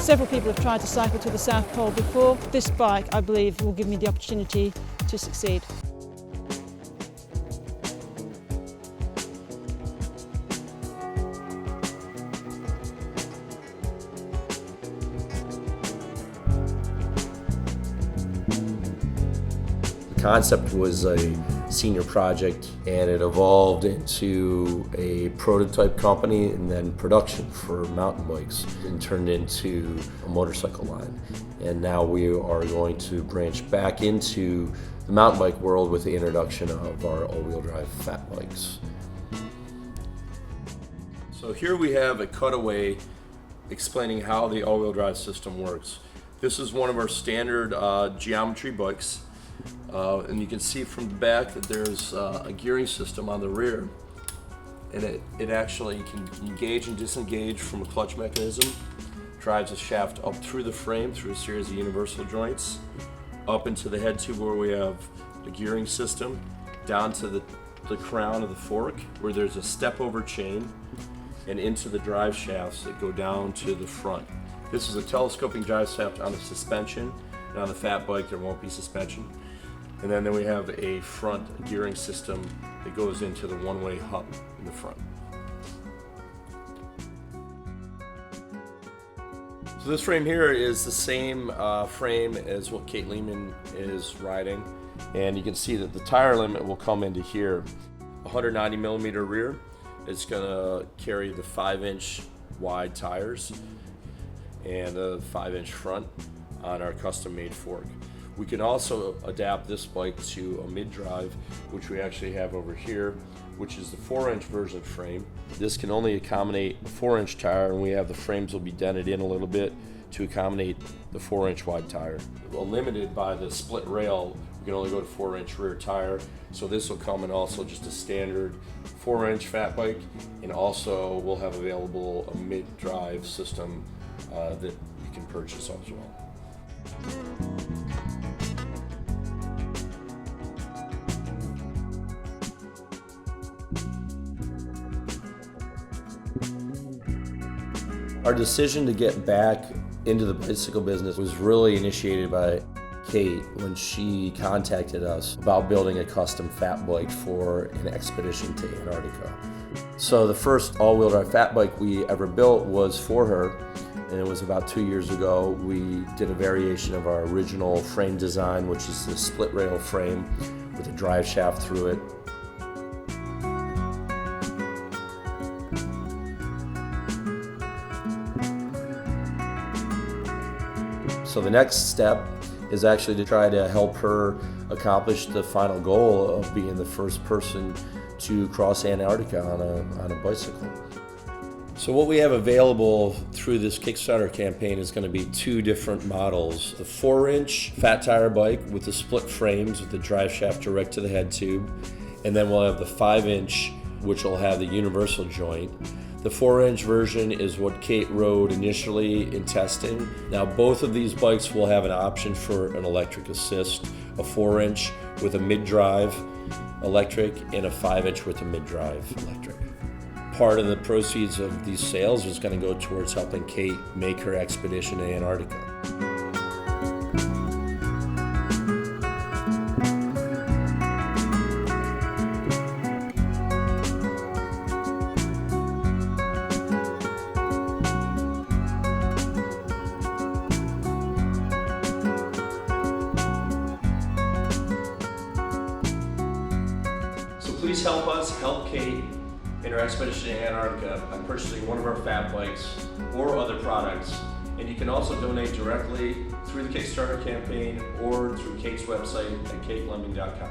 Several people have tried to cycle to the South Pole before. This bike, I believe, will give me the opportunity to succeed. The concept was a senior project, and it evolved into a prototype company and then production for mountain bikes, and turned into a motorcycle line. And now we are going to branch back into the mountain bike world with the introduction of our all-wheel drive fat bikes. So here we have a cutaway explaining how the all-wheel drive system works. This is one of our standard geometry bikes. And you can see from the back that there's a gearing system on the rear, and it actually can engage and disengage from a clutch mechanism. Drives the shaft up through the frame through a series of universal joints, up into the head tube where we have a gearing system, down to the crown of the fork where there's a step over chain, and into the drive shafts that go down to the front. This is a telescoping drive shaft on the suspension, and on the fat bike there won't be suspension. And then we have a front gearing system that goes into the one-way hub in the front. So this frame here is the same frame as what Kate Leeming is riding. And you can see that the tire limit will come into here. 190 millimeter rear. It's gonna carry the 5-inch wide tires and a 5-inch front on our custom-made fork. We can also adapt this bike to a mid-drive, which we actually have over here, which is the 4-inch version frame. This can only accommodate a 4-inch tire, and we have the frames will be dented in a little bit to accommodate the 4-inch wide tire. Well, limited by the split rail, we can only go to 4-inch rear tire, so this will come in also just a standard 4-inch fat bike, and also we'll have available a mid-drive system that you can purchase as well. Our decision to get back into the bicycle business was really initiated by Kate when she contacted us about building a custom fat bike for an expedition to Antarctica. So the first all-wheel drive fat bike we ever built was for her, and it was about 2 years ago. We did a variation of our original frame design, which is the split rail frame with a drive shaft through it. So the next step is actually to try to help her accomplish the final goal of being the first person to cross Antarctica on a bicycle. So what we have available through this Kickstarter campaign is going to be 2 different models. The 4-inch fat tire bike with the split frames with the drive shaft direct to the head tube, and then we'll have the 5-inch, which will have the universal joint. The 4-inch version is what Kate rode initially in testing. Now both of these bikes will have an option for an electric assist, a 4-inch with a mid-drive electric and a 5-inch with a mid-drive electric. Part of the proceeds of these sales is going to go towards helping Kate make her expedition to Antarctica. Please help us help Kate in her expedition to Antarctica by purchasing one of our fat bikes or other products. And you can also donate directly through the Kickstarter campaign or through Kate's website at kateleeming.com.